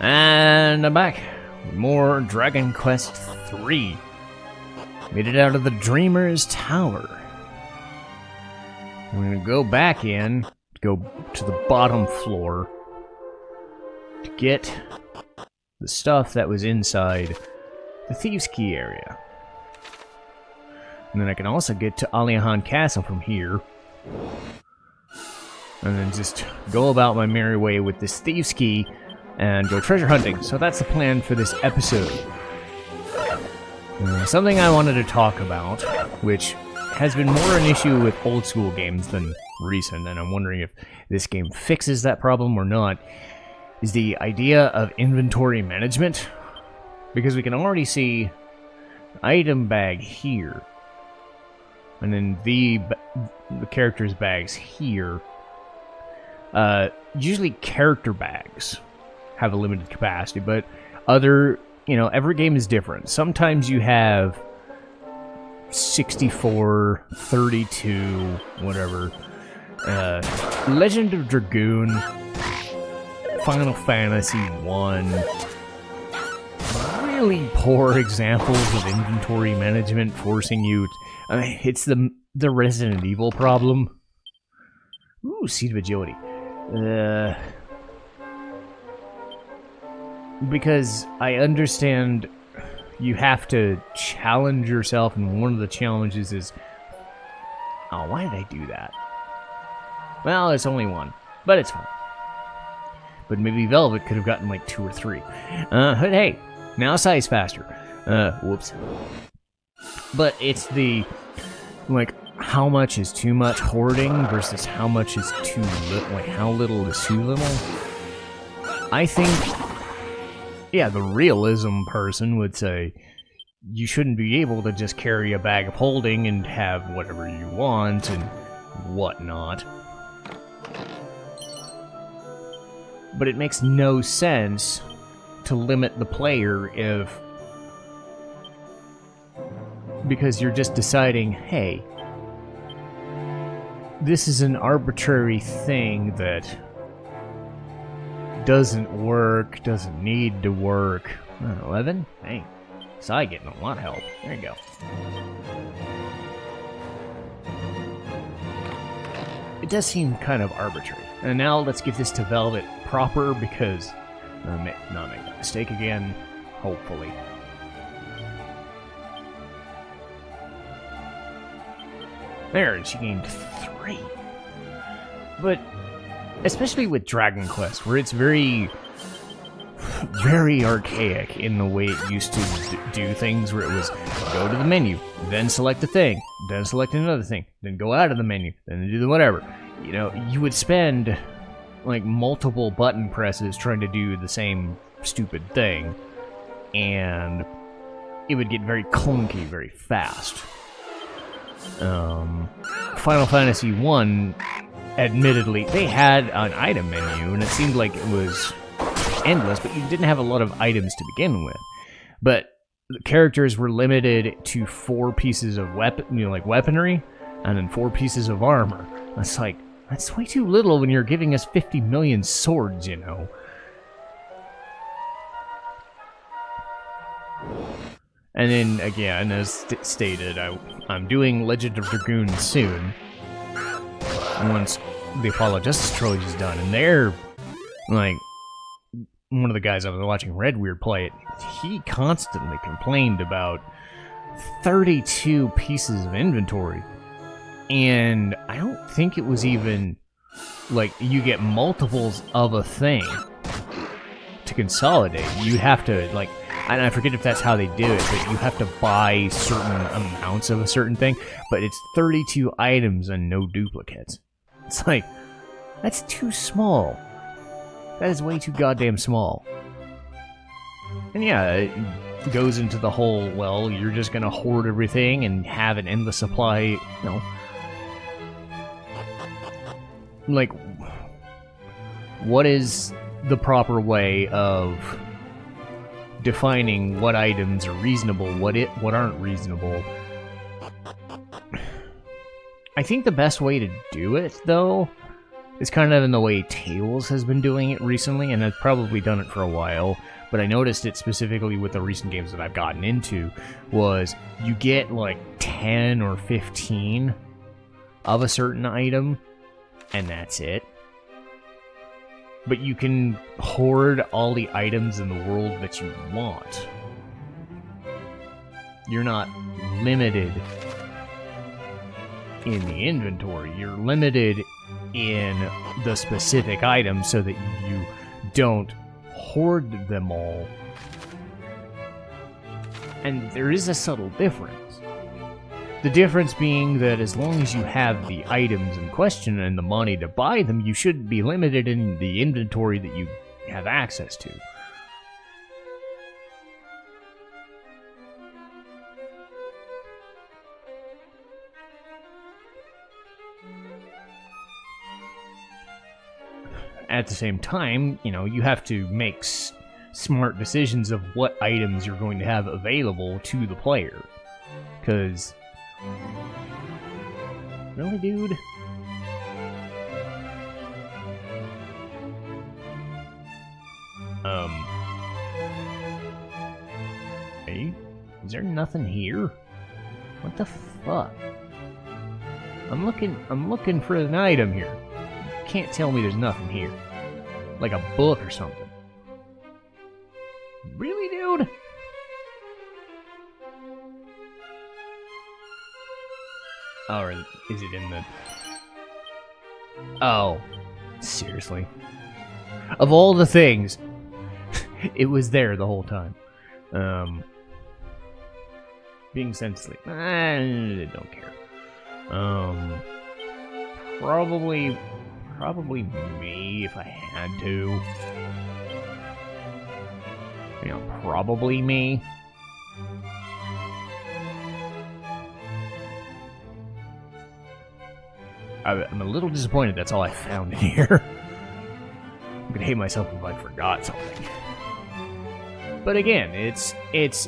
And I'm back with more Dragon Quest III. Made it out of the Dreamer's Tower. We're gonna go back in, go to the bottom floor to get the stuff that was inside the Thieves' Key area. And then I can also get to Aliahan Castle from here. And then just go about my merry way with this Thieves' Key and go treasure hunting. So that's the plan for this episode. Something I wanted to talk about, which has been more an issue with old school games than recent, and I'm wondering if this game fixes that problem or not, is the idea of inventory management. Because we can already see item bag here, and then the character's bags here. Usually character bags have a limited capacity, but every game is different. Sometimes you have 64, 32, whatever. Legend of Dragoon, Final Fantasy 1. Really poor examples of inventory management forcing you. It's the Resident Evil problem. Ooh, Seed of Agility. Because I understand you have to challenge yourself, and one of the challenges is... Oh, why did I do that? Well, it's only one, but it's fine. But maybe Velvet could have gotten like 2 or 3. But hey, now size faster. Whoops. But it's the, like, how much is too much hoarding versus how much is too little, like how little is too little. I think, yeah, the realism person would say you shouldn't be able to just carry a bag of holding and have whatever you want and whatnot. But it makes no sense to limit the player because you're just deciding, hey, this is an arbitrary thing that doesn't work, doesn't need to work. 11? Hey, Sai getting a lot of help. There you go. It does seem kind of arbitrary. And now let's give this to Velvet proper, because not make that mistake again, hopefully. There, she gained 3. But especially with Dragon Quest, where it's very, very archaic in the way it used to do things, where it was go to the menu, then select a thing, then select another thing, then go out of the menu, then do the whatever. You know, you would spend like multiple button presses trying to do the same stupid thing, and it would get very clunky very fast. Final Fantasy 1, admittedly, they had an item menu, and it seemed like it was endless, but you didn't have a lot of items to begin with. But the characters were limited to 4 pieces of weaponry, and then 4 pieces of armor. It's like, that's way too little when you're giving us 50 million swords, you know. And then, again, as stated, I'm doing Legend of Dragoon soon, once the Apollo Justice Trilogy is done. And they're, like, one of the guys I was watching Redweird play it, he constantly complained about 32 pieces of inventory. And I don't think it was even, like, you get multiples of a thing to consolidate. You have to, like, and I forget if that's how they do it, but you have to buy certain amounts of a certain thing, but it's 32 items and no duplicates. It's like, that's too small. That is way too goddamn small. And yeah, it goes into the whole, well, you're just gonna hoard everything and have an endless supply, like, what is the proper way of defining what items are reasonable, what aren't reasonable? I think the best way to do it, though, It's kind of in the way Tails has been doing it recently, and I've probably done it for a while, but I noticed it specifically with the recent games that I've gotten into, was you get like 10 or 15 of a certain item, and that's it. But you can hoard all the items in the world that you want. You're not limited in the inventory. You're limited in the specific items so that you don't hoard them all. And there is a subtle difference. The difference being that as long as you have the items in question and the money to buy them, you shouldn't be limited in the inventory that you have access to. At the same time, you know, you have to make smart decisions of what items you're going to have available to the player. Because... Really, dude? Hey? Is there nothing here? What the fuck? I'm looking for an item here. You can't tell me there's nothing here. Like a book or something. Really, dude? Oh, or is it in the... Oh. Seriously. Of all the things, it was there the whole time. Being sensitive. I don't care. Probably me if I had to. You know, probably me. I'm a little disappointed that's all I found in here. I'm gonna hate myself if I forgot something. But again, it's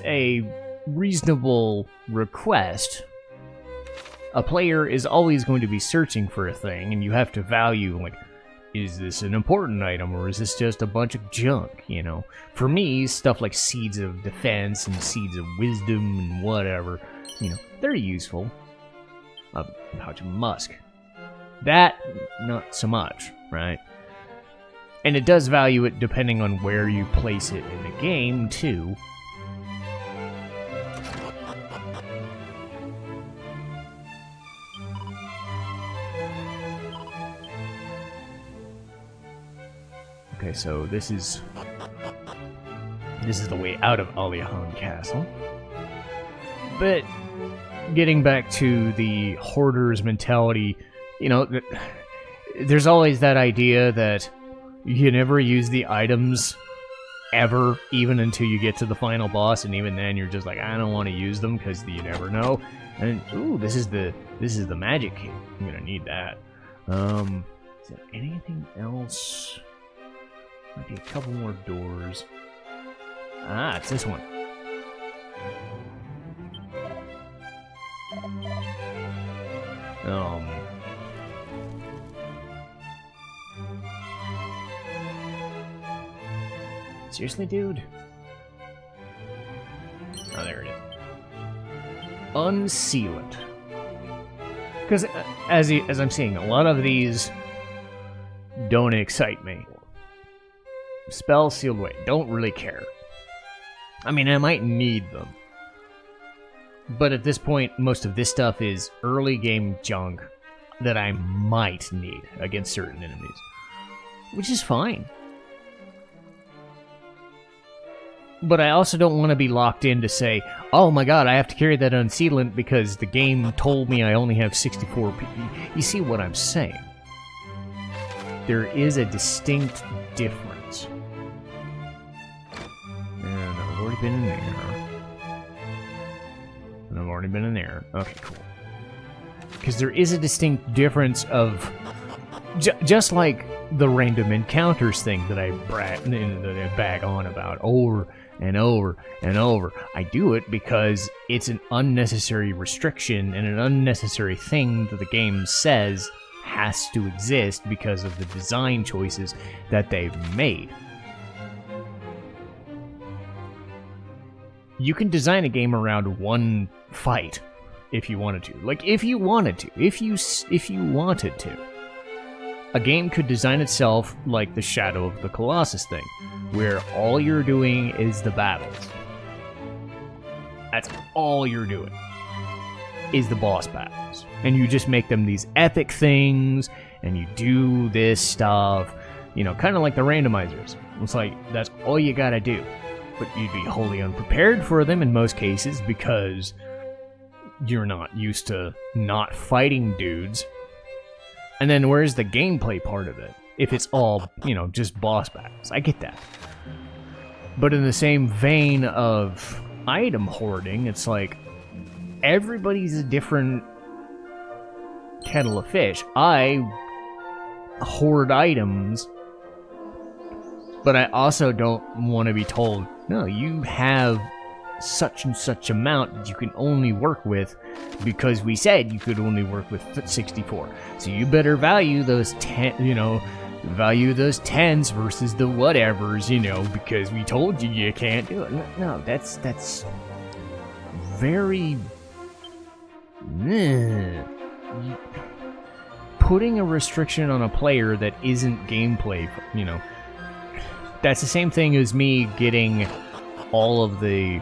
a reasonable request. A player is always going to be searching for a thing, and you have to value, like, is this an important item, or is this just a bunch of junk, you know? For me, stuff like Seeds of Defense and Seeds of Wisdom and whatever, you know, they're useful. A pouch of musk. That, not so much, right? And it does value it depending on where you place it in the game, too. Okay, so this is the way out of Aliahan Castle. But getting back to the hoarder's mentality, you know, there's always that idea that you never use the items ever, even until you get to the final boss, and even then you're just like, I don't want to use them because you never know. And ooh, this is the magic key. I'm gonna need that. Is there anything else? Might be a couple more doors. Ah, it's this one. Seriously, dude? Oh, there it is. Unseal it. Because, as I'm seeing, a lot of these don't excite me. Spell sealed away. Don't really care. I mean, I might need them. But at this point, most of this stuff is early game junk that I might need against certain enemies. Which is fine. But I also don't want to be locked in to say, oh my god, I have to carry that unsealant because the game told me I only have 64 PP. You see what I'm saying? There is a distinct difference. And I've already been in there. And I've already been in there. Okay, cool. Because there is a distinct difference of... just like the random encounters thing that I bag on about over and over and over. I do it because it's an unnecessary restriction and an unnecessary thing that the game says has to exist because of the design choices that they've made. You can design a game around one fight if you wanted to. Like, if you wanted to. If you wanted to. A game could design itself like the Shadow of the Colossus thing, where all you're doing is the battles. That's all you're doing, is the boss battles. And you just make them these epic things, and you do this stuff, you know, kind of like the randomizers. It's like, that's all you gotta do. But you'd be wholly unprepared for them in most cases because you're not used to not fighting dudes. And then where's the gameplay part of it? If it's all, you know, just boss battles. I get that. But in the same vein of item hoarding, it's like everybody's a different kettle of fish. I hoard items, but I also don't want to be told, no, you have such and such amount that you can only work with because we said you could only work with 64. So you better value those 10, you know, value those 10s versus the whatevers, you know, because we told you can't do it. No, that's very putting a restriction on a player that isn't gameplay, you know. That's the same thing as me getting all of the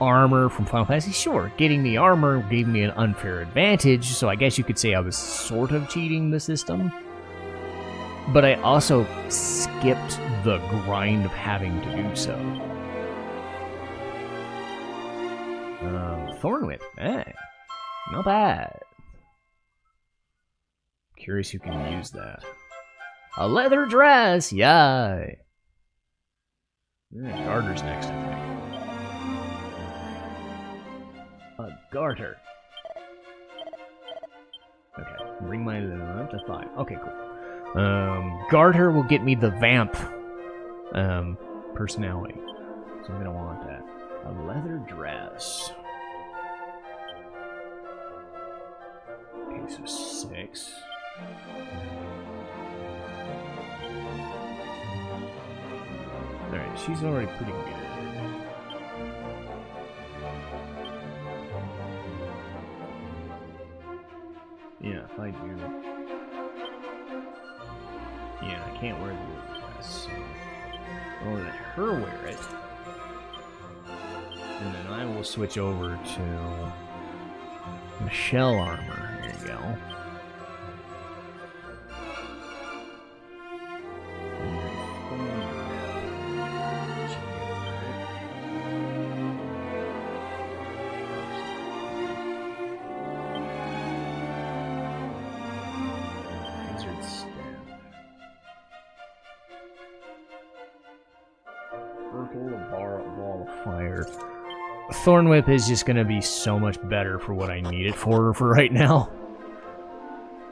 armor from Final Fantasy. Sure, getting the armor gave me an unfair advantage, so I guess you could say I was sort of cheating the system. But I also skipped the grind of having to do so. Thornwhip, hey, not bad. Curious who can use that. A leather dress, yay! Garter's next, I think. A garter. Okay, bring my level up to 5. Okay, cool. Garter will get me the vamp personality. So I'm gonna want that. A leather dress. Okay, so 6. Alright, she's already pretty good. Yeah, if I do... Yeah, I can't wear the dress, so... I'll let her wear it. And then I will switch over to... the shell armor. There you go. Ball of fire. Thornwhip is just gonna be so much better for what I need it for right now.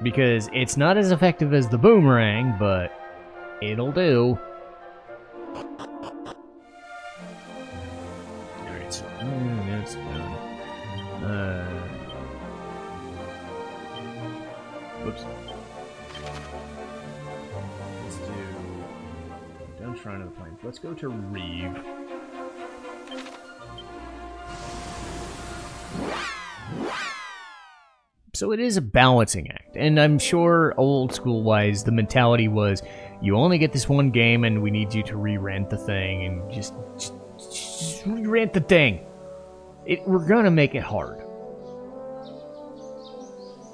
Because it's not as effective as the boomerang, but it'll do. Alright, so that's done. Whoops. Let's do... Done Shrine of the Plains. Let's go to Reeve. So it is a balancing act, and I'm sure old school wise the mentality was you only get this one game and we need you to re-rent the thing and just re-rent the thing. We're gonna make it hard.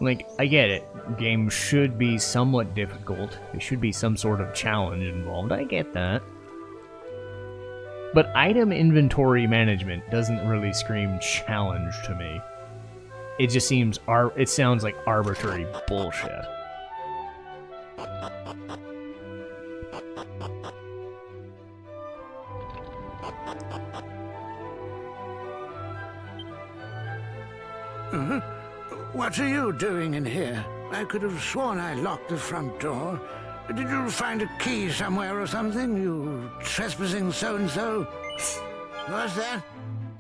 Like, I get it. Games should be somewhat difficult. There should be some sort of challenge involved. I get that. But item inventory management doesn't really scream challenge to me. It just seems it sounds like arbitrary bullshit. What are you doing in here? I could have sworn I locked the front door. Did you find a key somewhere or something? You trespassing so-and-so? What's that?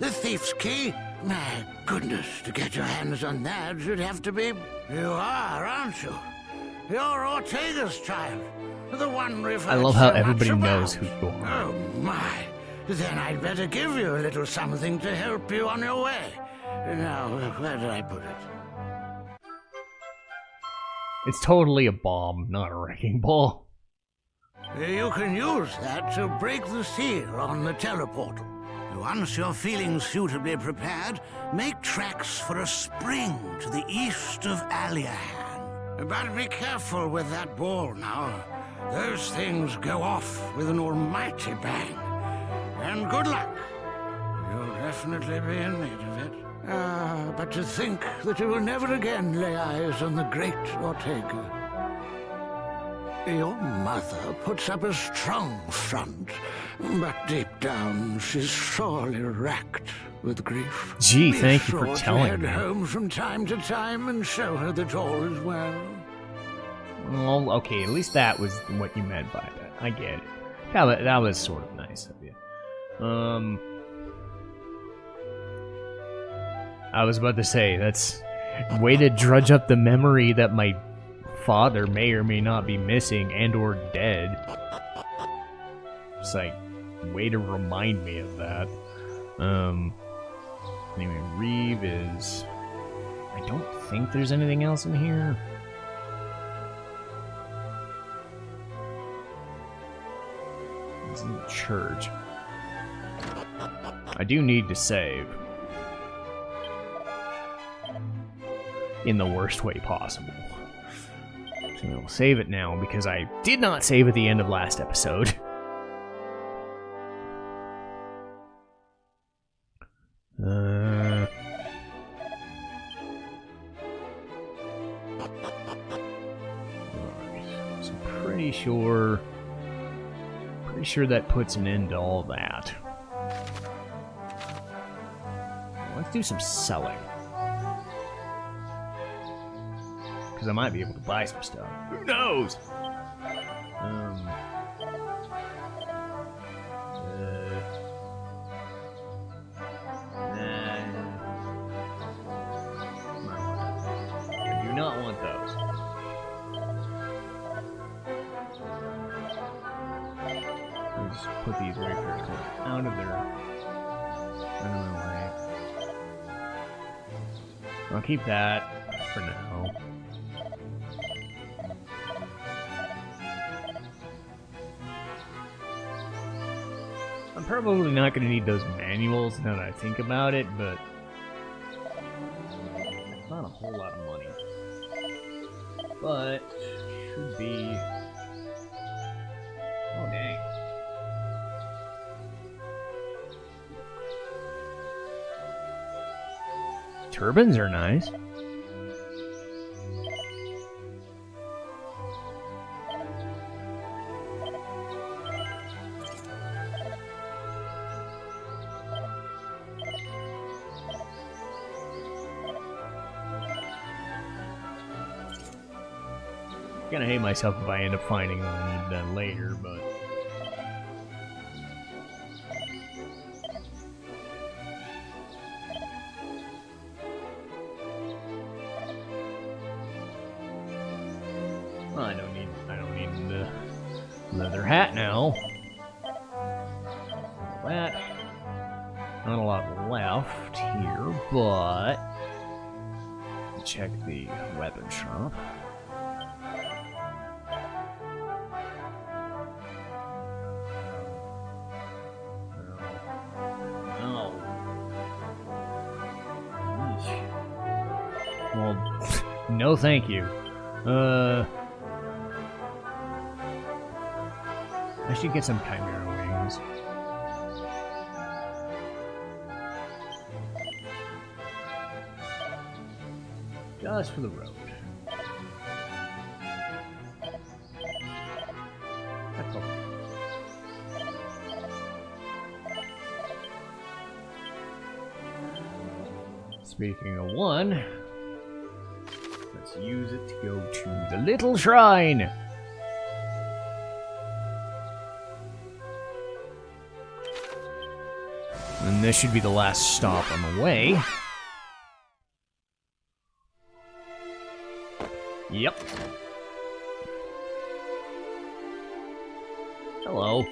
The thief's key? My goodness, to get your hands on that, you'd have to be... You are, aren't you? You're Ortega's child. The one referred I love how so everybody much knows about. who you are. Oh, my. Then I'd better give you a little something to help you on your way. Now, where did I put it? It's totally a bomb, not a wrecking ball. You can use that to break the seal on the teleportal. Once you're feeling suitably prepared, make tracks for a spring to the east of Aliahan. But be careful with that ball now. Those things go off with an almighty bang. And good luck. You'll definitely be in need of it. But to think that you will never again lay eyes on the great Ortega. Your mother puts up a strong front, but deep down she's sorely racked with grief. Gee, Be thank you sure for to telling head me. home from time to time and show her that all is well. Well, okay, at least that was what you meant by that. I get it. That was sort of nice of you. I was about to say, that's way to drudge up the memory that my father may or may not be missing and or dead. It's like, way to remind me of that. Anyway, Reeve is... I don't think there's anything else in here. It's in the church. I do need to save. In the worst way possible. So we'll save it now because I did not save at the end of last episode. So pretty sure that puts an end to all that. Let's do some selling. Because I might be able to buy some stuff. Who knows? I do not want those. We'll just put these wayfarers out of their way. I'll keep that for now. I'm probably not going to need those manuals now that I think about it, but it's not a whole lot of money. But should be... Oh, dang. Turbines are nice. Gonna hate myself if I end up finding what I need done later, but well, I don't need the leather hat now. That not a lot left here, but check the weapon shop. Well, no thank you. I should get some Chimera wings. Just for the road. That's all. Speaking of one, let's use it to go to the little shrine. And this should be the last stop on the way. Yep. Hello.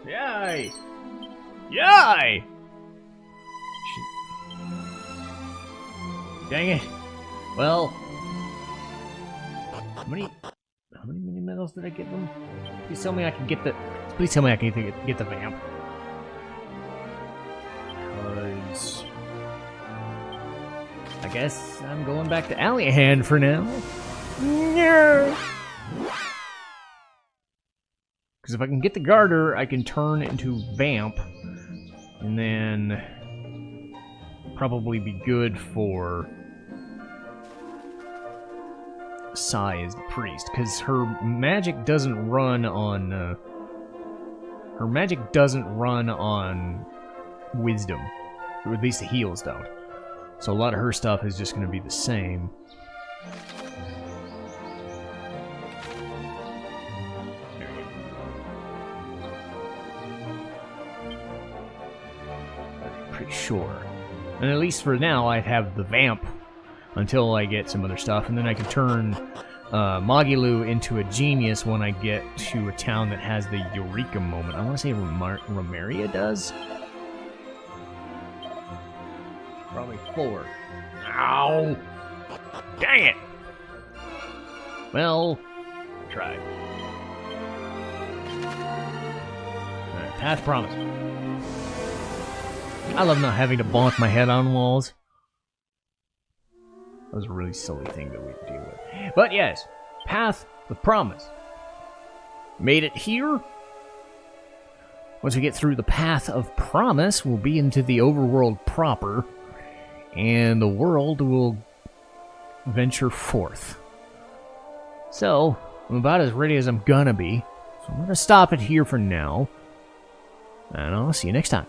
Yay! Yay! Dang it. Well, how many mini medals did I get them? Please tell me I can get the. Please tell me I can get the vamp. Because I guess I'm going back to Alleyhand for now. No. Because if I can get the garter, I can turn into vamp, and then probably be good for Sai as the priest, because her magic doesn't run on wisdom, or at least the heals don't. So a lot of her stuff is just going to be the same. There we go. I'm pretty sure, and at least for now, I have the vamp until I get some other stuff, and then I can turn Magilu into a genius when I get to a town that has the Eureka moment. I want to say Romaria does? Probably 4. Ow! Dang it! Well, tried. Alright, path promise. I love not having to bonk my head on walls. That was a really silly thing that we deal with. But yes, Path of Promise. Made it here. Once we get through the Path of Promise, we'll be into the overworld proper, and the world will venture forth. So, I'm about as ready as I'm gonna be, so I'm gonna stop it here for now, and I'll see you next time.